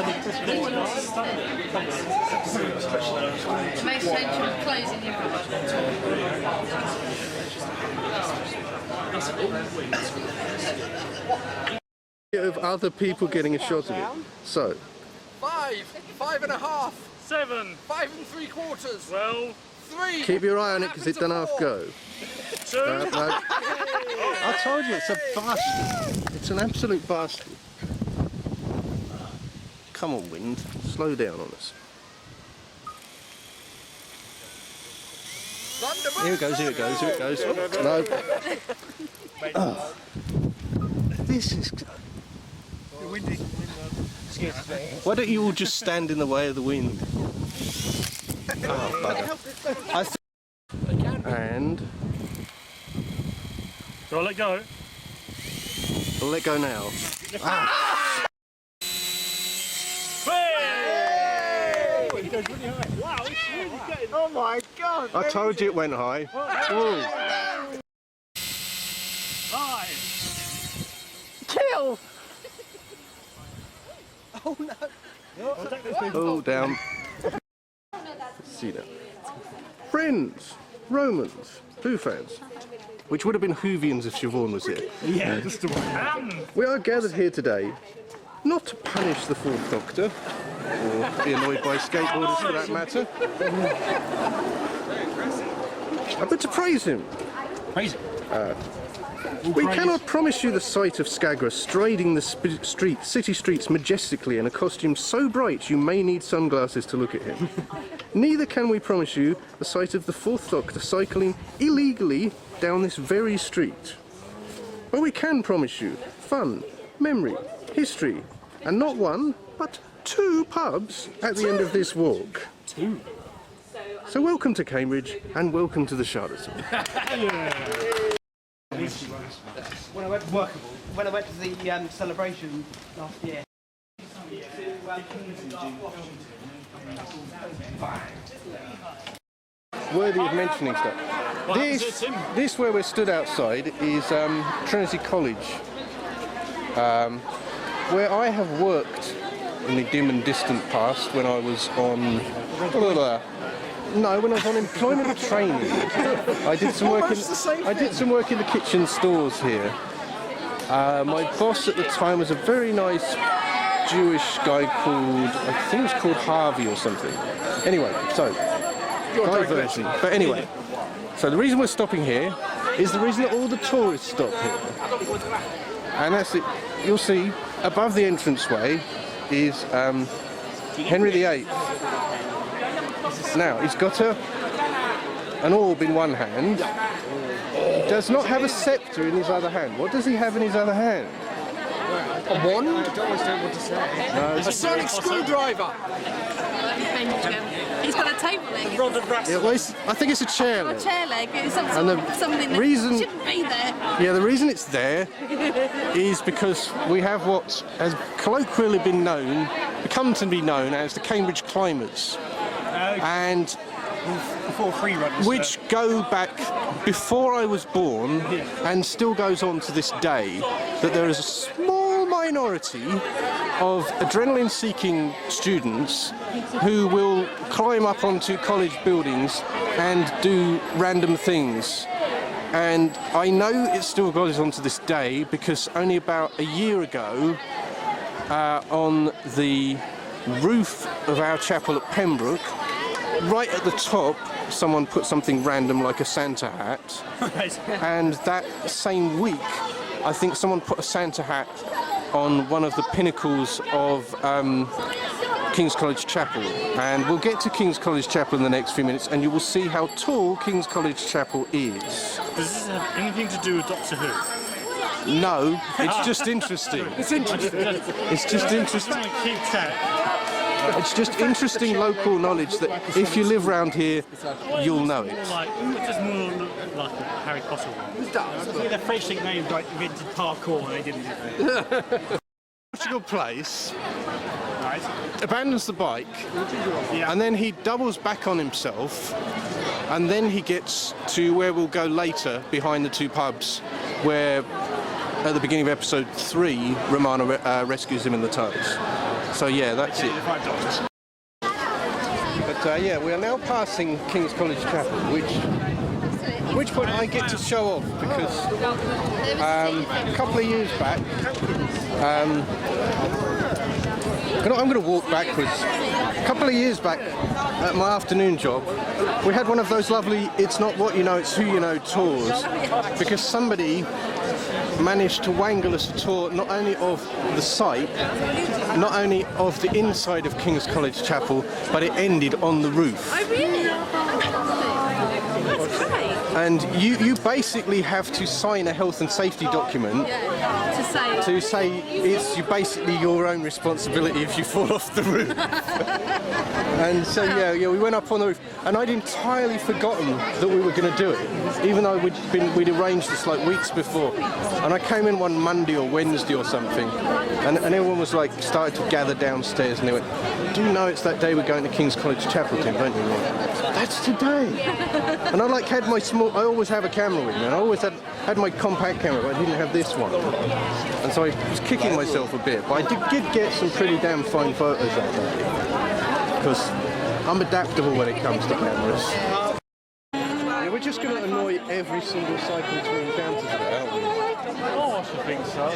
Most central closing your of other people getting a shot of it. So 5.5, 7, 5 3/4, 12, 3. keep your eye on it because it doesn't half go. 2. No. I told you it's a bastard. It's an absolute bastard. Come on, wind, slow down on us. Here it goes, here it goes, here it goes. No. Oh. This is... Windy. Why don't you all just stand in the way of the wind? Oh, bugger. And... So I'll let go. I'll let go now. Ah. It goes really high. Wow, it's really good. Oh my god! I told you it went high. Whoa. High. Kill! Oh no! Oh, down. See that. Friends, Romans, Who fans, which would have been Whovians if Siobhan was here. Yeah, just we are gathered here today not to punish the Fourth Doctor, or be annoyed by skateboarders for that matter, but to praise him. Praise him. We cannot promise you the sight of Skagra striding the city streets majestically in a costume so bright you may need sunglasses to look at him. Neither can we promise you the sight of the Fourth Doctor cycling illegally down this very street. But we can promise you fun, memory, history, and not one, but 2 pubs at the end of this walk. 2. So welcome to Cambridge, and welcome to the Shada Tour. When I went to the celebration last year. Worthy of mentioning stuff. This where we're stood outside is Trinity College, where I have worked in the dim and distant past when I was on when I was on employment training. I did some work in the kitchen stores here. My boss at the time was a very nice Jewish guy called, I think it was called Harvey or something. Anyway, so diversion. But anyway, so the reason we're stopping here is the reason that all the tourists stop here. And that's it. You'll see above the entranceway is Henry VIII. Now, he's got an orb in one hand. He does not have a sceptre in his other hand. What does he have in his other hand? A wand? I don't know what to say. No. A sonic screwdriver! He's got a table leg. Yeah, well, I think it's a chair leg. A chair leg. It's something that shouldn't be there. Yeah, the reason it's there is because we have what has colloquially become to be known as the Cambridge Climbers. And before free runners, which go back before I was born and still goes on to this day, that there is a small minority of adrenaline-seeking students who will climb up onto college buildings and do random things. And I know it still goes on to this day because only about a year ago, on the roof of our chapel at Pembroke, right at the top, someone put something random like a Santa hat. And that same week, I think someone put a Santa hat on one of the pinnacles of King's College Chapel. And we'll get to King's College Chapel in the next few minutes, and you will see how tall King's College Chapel is. Does this have anything to do with Doctor Who? No, it's just interesting. It's interesting. It's just interesting. Keep track. It's just interesting local knowledge that if you live around here, you'll know it. It just more look like a Harry Potter one. It does. The French think they invented parkour and they didn't, did they? Portugal Place Right. abandons the bike, and then he doubles back on himself, and then he gets to where we'll go later, behind the 2 pubs, where at the beginning of episode 3, Romana rescues him in the tunnels. So yeah, that's it. But yeah, we are now passing King's College Chapel, at which point I get to show off because a couple of years back, I'm going to walk backwards. A couple of years back at my afternoon job, we had one of those lovely "it's not what you know, it's who you know" tours, because somebody managed to wangle us a tour not only of the site, not only of the inside of King's College Chapel, but it ended on the roof. Oh, really? That's great. And you basically have to sign a health and safety document to say it's basically your own responsibility if you fall off the roof. And so yeah, we went up on the roof, and I'd entirely forgotten that we were going to do it, even though we'd arranged this like weeks before. And I came in one Monday or Wednesday or something, and everyone was like started to gather downstairs, and they went, "Do you know it's that day we're going to King's College Chapel, Tim, don't you?" That's today. And I like had my I always have a camera with me, and I always had my compact camera, but I didn't have this one. And so I was kicking myself a bit, but I did get some pretty damn fine photos that day, because I'm adaptable when it comes to cameras. Yeah, we're just going to annoy every single cyclist we encounter today, aren't we? Oh, I should think so.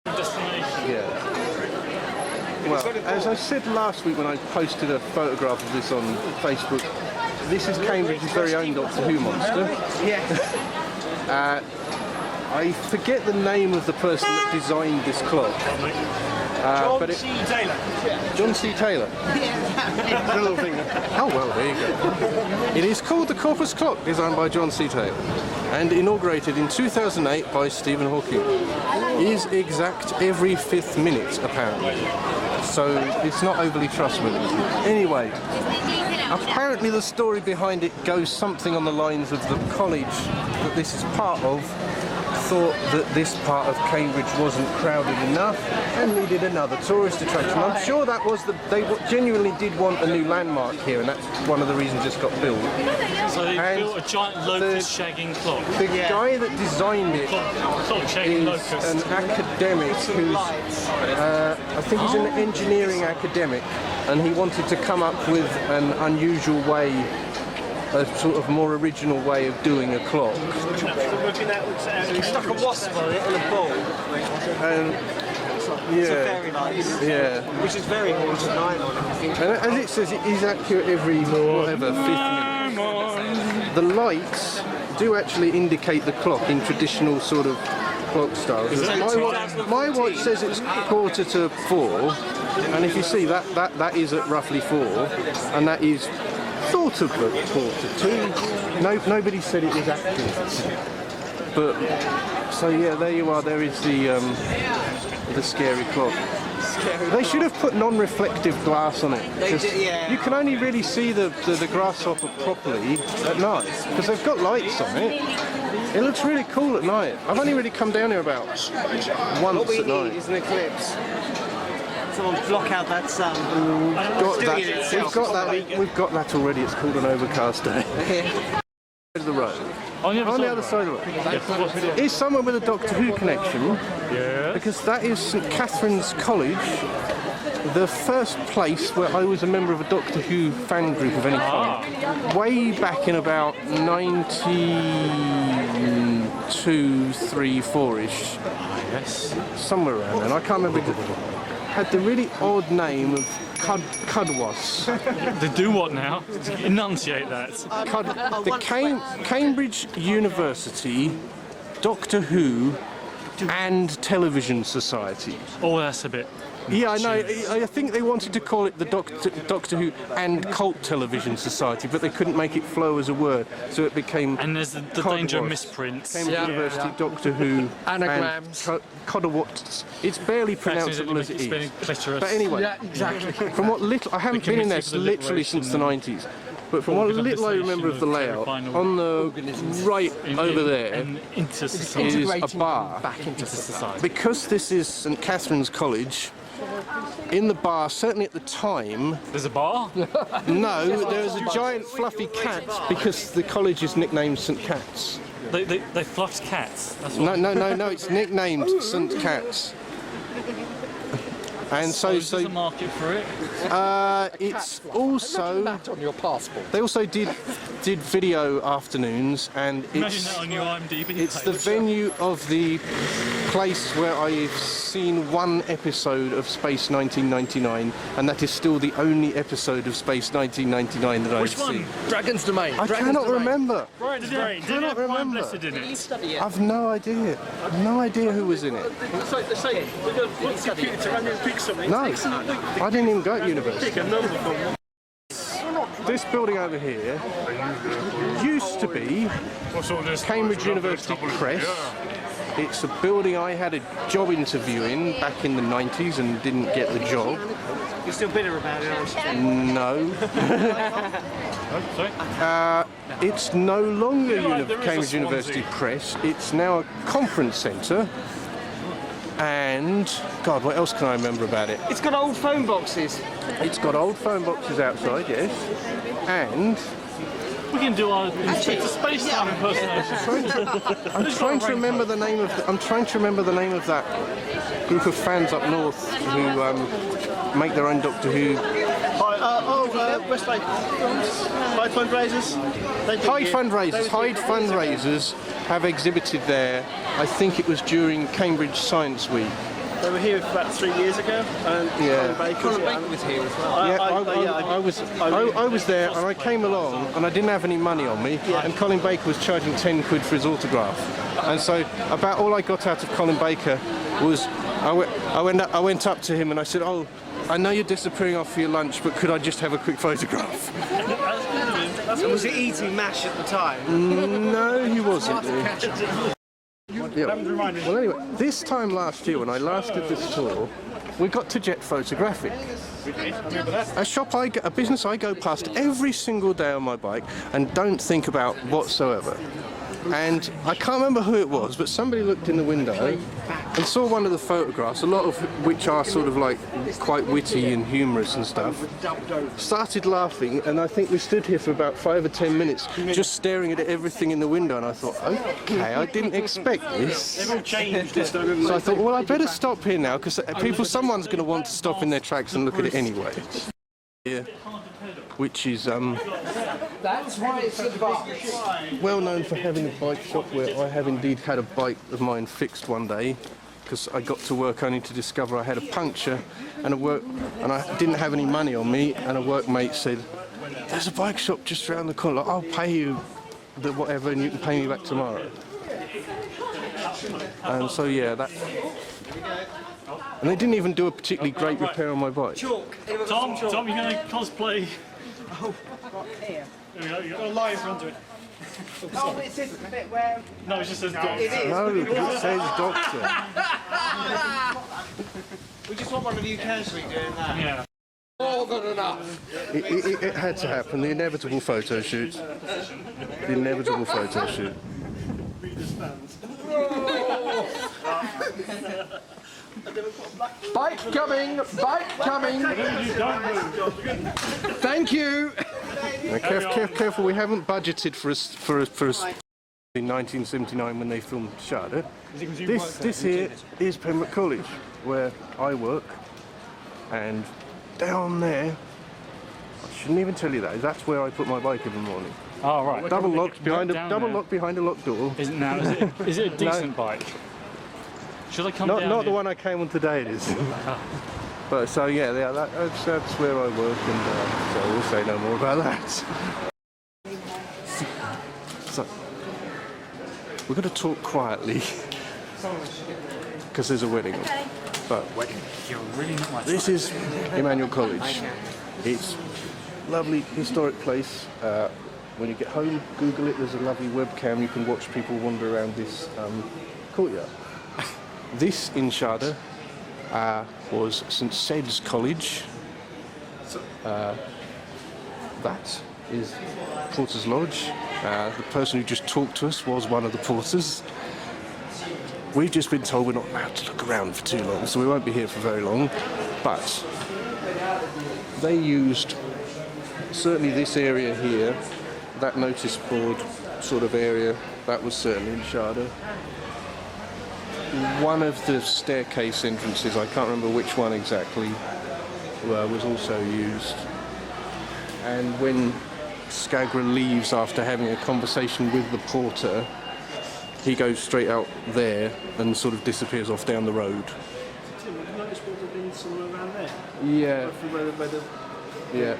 Destination. Yeah. Well, as I said last week when I posted a photograph of this on Facebook, this is Cambridge's very own Doctor Who monster. Yeah. I forget the name of the person that designed this clock. John C. Taylor. John C. Taylor. Little thing. Oh well, there you go. It is called the Corpus Clock, designed by John C. Taylor, and inaugurated in 2008 by Stephen Hawking. It is exact every 5th minute, apparently. So it's not overly trustworthy. Anyway, apparently the story behind it goes something on the lines of the college that this is part of thought that this part of Cambridge wasn't crowded enough and needed another tourist attraction. I'm sure that was they genuinely did want a new landmark here, and that's one of the reasons this got built. So they built a giant locust shagging clock. The guy that designed it is an academic who's, I think he's an engineering academic, and he wanted to come up with an unusual way, a sort of more original way of doing a clock. So he stuck a wasp on it and a ball. Yeah. It's a fairy lights. Yeah. Which is very hard to nine on, I think. And as it says, it is accurate every, whatever, 5th minute. The lights do actually indicate the clock in traditional sort of clock styles. My watch says it's 3:45, and if you see that is at roughly 4, and that is sort of at 2:45. Nobody said it was accurate. But so yeah, there you are. There is the scary clock. They should have put non-reflective glass on it. They did, yeah. You can only really see the grasshopper properly at night because they've got lights on it. It looks really cool at night. I've only really come down here about once What we at night. need is an eclipse. Someone block out that sun. We've got that already. It's called an overcast day. The road. On the other side of the road. Is someone with a Doctor Who connection? Yeah. Because that is St Catherine's College, the first place where I was a member of a Doctor Who fan group of any kind. Way back in about 92, 3, 4-ish. Yes. Somewhere around then. I can't remember. Had the really odd name of Cudwas. They do what now? Enunciate that. Cambridge University Doctor Who and Television Society. Oh, that's a bit... Yeah, I know. I think they wanted to call it the Doctor Who and Cult Television Society, but they couldn't make it flow as a word, so it became. And there's the danger of misprints. Cambridge University Doctor Who Anagrams. and Codawats. It's barely pronounceable as it is. Clitoris. But anyway, Yeah, exactly. from what little I haven't been in there literally since the 90s. But from what little I remember of the layout, on the right over there is a bar. Back into society. Because this is St Catherine's College, in the bar, certainly at the time... There's a bar? No, there's a giant fluffy cat because the college is nicknamed St Cats. They fluffed cats? That's No, it's nicknamed St Cats. And There's a market for it. it's also That on your passport. they also did video afternoons, and Imagine that on your IMDb. it's the page. venue of the place where I've seen one episode of Space 1999, and that is still the only episode of Space 1999 that Which I've one? seen. Dragon's Domain. I cannot remember. Right, did it cannot have Brian remember. Blessed in it? I've no idea. I've no idea who was in it. So we're going to computer to run and pick something. No, I didn't even go to university. Pick a number from. This building over here used to be Cambridge University Press. It's a building I had a job interview in back in the 90s and didn't get the job. You're still bitter about it, aren't you? No. Sorry? It's no longer Cambridge University Press. It's now a conference centre. And, God, what else can I remember about it? It's got old phone boxes. It's got old phone boxes outside, yes. And We can do our Inspector Space-Time impersonation. I'm trying to remember the name of. I'm trying to remember the name of that group of fans up north who make their own Doctor Who. Westlake. Hyde fundraisers. Hyde fundraisers have exhibited there. I think it was during Cambridge Science Week. They were here about 3 years ago. And Yeah. Colin Baker was here as well. Yeah, I was there and I came along and I didn't have any money on me, and Colin Baker was charging 10 quid for his autograph. And so about all I got out of Colin Baker was I went up to him and I said, "Oh, I know you're disappearing after your lunch, but could I just have a quick photograph?" Was he eating mash at the time? No, he wasn't. Yeah. Well, anyway, this time last year when I last did this tour, we got to Jet Photographic. A business I go past every single day on my bike and don't think about whatsoever. And I can't remember who it was, but somebody looked in the window and saw one of the photographs, a lot of which are sort of like quite witty and humorous and stuff. Started laughing, and I think we stood here for about 5 or 10 minutes just staring at everything in the window, and I thought, okay, I didn't expect this. they've all changed this time. So I thought, well, I better stop here now, because someone's going to want to stop in their tracks and look at it anyway. Yeah. Which is That's why it's a box. well known for having a bike shop, where I have indeed had a bike of mine fixed one day, because I got to work only to discover I had a puncture, and I didn't have any money on me, and a workmate said, "There's a bike shop just around the corner, I'll pay you the whatever and you can pay me back tomorrow." And so yeah, that. And they didn't even do a particularly great repair on my bike. Tom, you're going to cosplay. Oh, here. There we go, you Got got a line front of it. Oh, it's this bit where No, it just says Doctor. it is. No, it says Doctor. We just want one of you casually doing that. Yeah. More than enough. It had to happen, the inevitable photo shoot. The inevitable photo shoot. Bike coming! Bike coming! Thank you! Now, careful, we haven't budgeted for us in 1979 when they filmed Shada. This here is Pembroke College, where I work, and down there, I shouldn't even tell you that, that's where I put my bike every morning. Oh, right. Double locked behind Down a there. locked behind a locked door. Is it a decent bike? Should I come down Not the here? one I came on today, it is. But so yeah, that's where I work, and so we'll say no more about that. So we're going to talk quietly because there's a wedding. But You're really not my this is Emmanuel College. It's a lovely historic place. When you get home, Google it. There's a lovely webcam. You can watch people wander around this courtyard. This in Shada was St Sed's College. That is Porter's Lodge. The person who just talked to us was one of the porters. We've just been told we're not allowed to look around for too long, so we won't be here for very long. But they used certainly this area here, that notice board sort of area, that was certainly in Shada. one of the staircase entrances, I can't remember which one exactly, was also used. And when Skagra leaves after having a conversation with the porter, he goes straight out there and sort of disappears off down the road. Tim, have you noticed whether there's been somewhere around there? Yeah. Where the Yeah.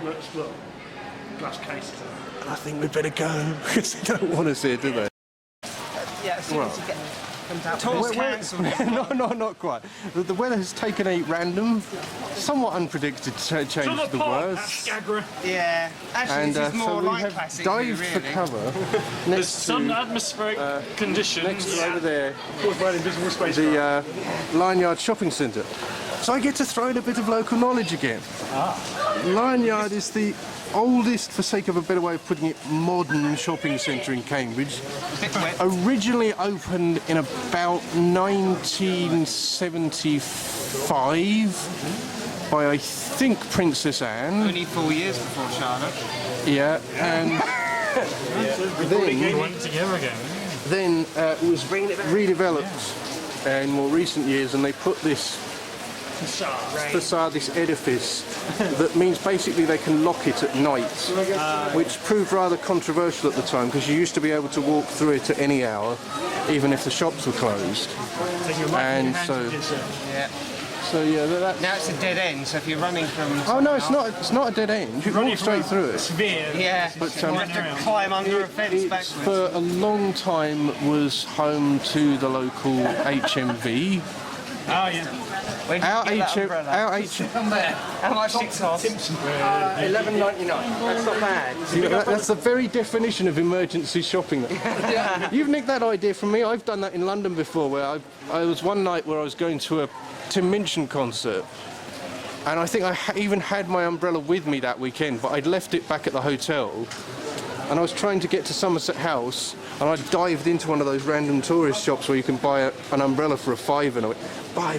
well, glass cases are. I think we'd better go because they don't want us here, do they? Yeah, as soon as you comes out. Tour's cancelled. No, not quite. The weather has taken a random, somewhat unpredicted change to the worst. Yeah, actually, this is more so we like have classic dived view, for really. cover. There's some atmospheric conditions. Next to over there, the Lion Yard Shopping Centre. So I get to throw in a bit of local knowledge again. Lion Yard is the oldest, for sake of a better way of putting it, modern shopping centre in Cambridge. Originally opened in about 1975 by, I think, Princess Anne. Only 4 years before Shada. Yeah, and then it was redeveloped in more recent years, and they put this facade, this edifice, that means basically they can lock it at night, which proved rather controversial at the time because you used to be able to walk through it at any hour, even if the shops were closed. And so yeah, that's... Now it's a dead end, so if you're running from... Oh no, it's not. It's not a dead end. You can walk straight through it. Yeah, but you have to climb under a fence backwards. For a long time was home to the local HMV. Oh yeah. Where did you get that umbrella? How much did it cost? $11.99. That's not bad. That's the very definition of emergency shopping. You've nicked that idea from me. I've done that in London before, where I was one night where I was going to a Tim Minchin concert, and I think I even had my umbrella with me that weekend, but I'd left it back at the hotel, and I was trying to get to Somerset House, and I dived into one of those random tourist shops where you can buy an umbrella for £5, and I went, buy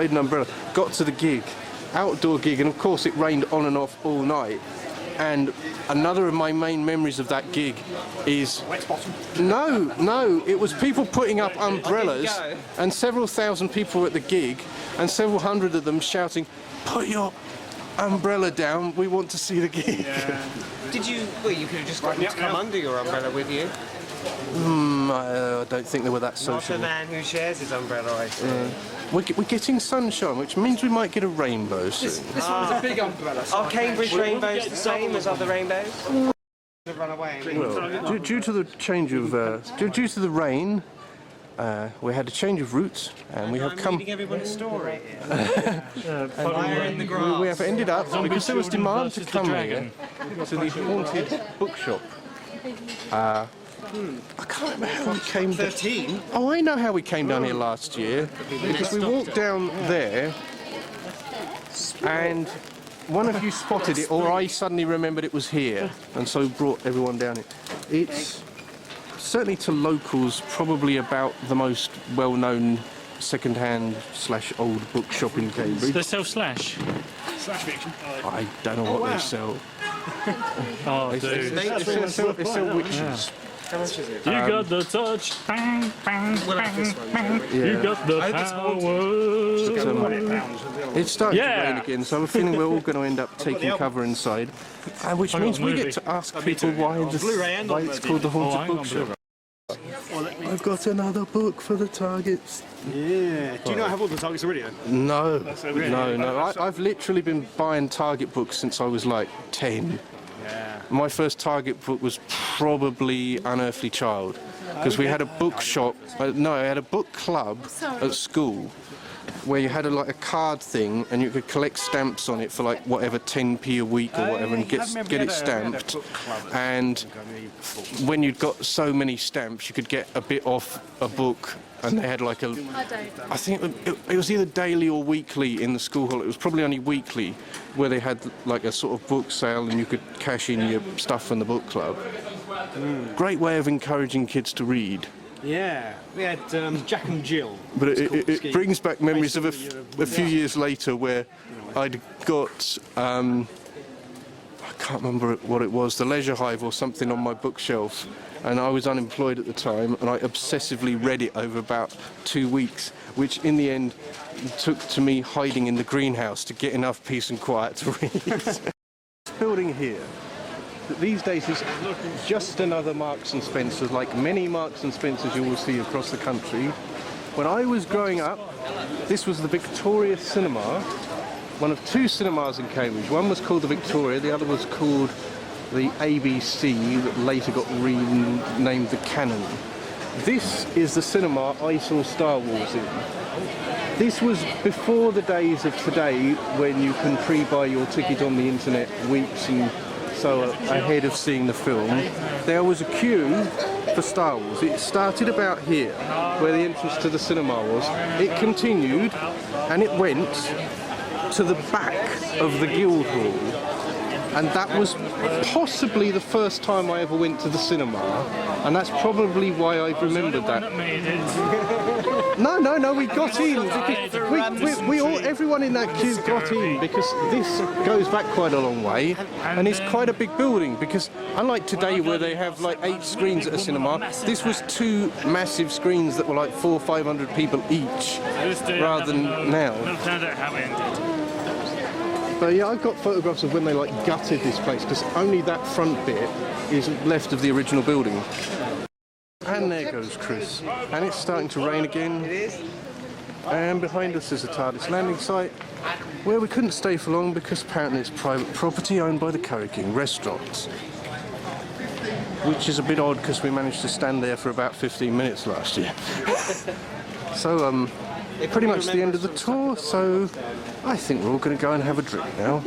an umbrella. Got to the gig, outdoor gig, and of course it rained on and off all night. And another of my main memories of that gig is... No, it was people putting up umbrellas, and several thousand people were at the gig, and several hundred of them shouting, "Put your umbrella down, we want to see the gig." Yeah. Did you... Well, you could have just got them to come under your umbrella with you. I don't think they were that social. Not a man who shares his umbrella, I see. We're getting sunshine, which means we might get a rainbow soon. This one's a big umbrella. Are Cambridge rainbows the same as other rainbows? Run away. Well, due to the change of... due to the rain, we had a change of routes, and we have come... Reading everyone's story. We have ended up, because there was demand to come here, to the haunted bookshop. I can't remember how we came... 13? Oh, I know how we came down here last year, because we walked down there, and one of you spotted it, or I suddenly remembered it was here, and so brought everyone down here. It's, certainly to locals, probably about the most well-known second-hand / old bookshop in Cambridge. They sell Slash fiction. I don't know what they sell. Oh, dude. They sell witches. How much is it? You got the touch, bang, bang, bang, bang. You got the power. It's starting to rain again, so I'm feeling we're all going to end up taking cover inside, which means we get to ask people why it's called the Haunted Bookshop. I've got another book for the targets. Yeah. Do you not have all the targets already then? No. I've literally been buying Target books since I was like 10. Yeah. My first Target book was probably Unearthly Child, because we had a bookshop. I had a book club at school where you had a card thing, and you could collect stamps on it for like whatever 10p a week or whatever, and get it stamped. And when you'd got so many stamps, you could get a bit off a book. And they had like a... I think it was either daily or weekly in the school hall. It was probably only weekly, where they had like a sort of book sale and you could cash in your stuff from the book club. Great way of encouraging kids to read. Yeah. We had Jack and Jill. But it brings back memories of a few years later where I'd got... I can't remember what it was, the Leisure Hive or something on my bookshelf, and I was unemployed at the time, and I obsessively read it over about 2 weeks, which in the end took to me hiding in the greenhouse to get enough peace and quiet to read. This building here, these days is just another Marks and Spencer's, like many Marks and Spencer's you will see across the country. When I was growing up, this was the Victoria Cinema, one of 2 cinemas in Cambridge. One was called the Victoria, the other was called the ABC, that later got renamed the Cannon. This is the cinema I saw Star Wars in. This was before the days of today when you can pre-buy your ticket on the internet weeks and so ahead of seeing the film. There was a queue for Star Wars. It started about here, where the entrance to the cinema was. It continued and it went to the back of the Guildhall, and that was possibly the first time I ever went to the cinema, and that's probably why I remembered that. No, we got in. We all, everyone in that queue got in, because this goes back quite a long way, and it's quite a big building, because unlike today where they have like 8 screens at a cinema, this was 2 massive screens that were like 400 or 500 people each, rather than now. But yeah, I've got photographs of when they like gutted this place, because only that front bit is left of the original building. And there goes Chris. And it's starting to rain again. And behind us is a TARDIS landing site, where we couldn't stay for long because apparently it's private property owned by the Curry King restaurants. Which is a bit odd because we managed to stand there for about 15 minutes last year. So, pretty much the end of the tour, so I think we're all going to go and have a drink now.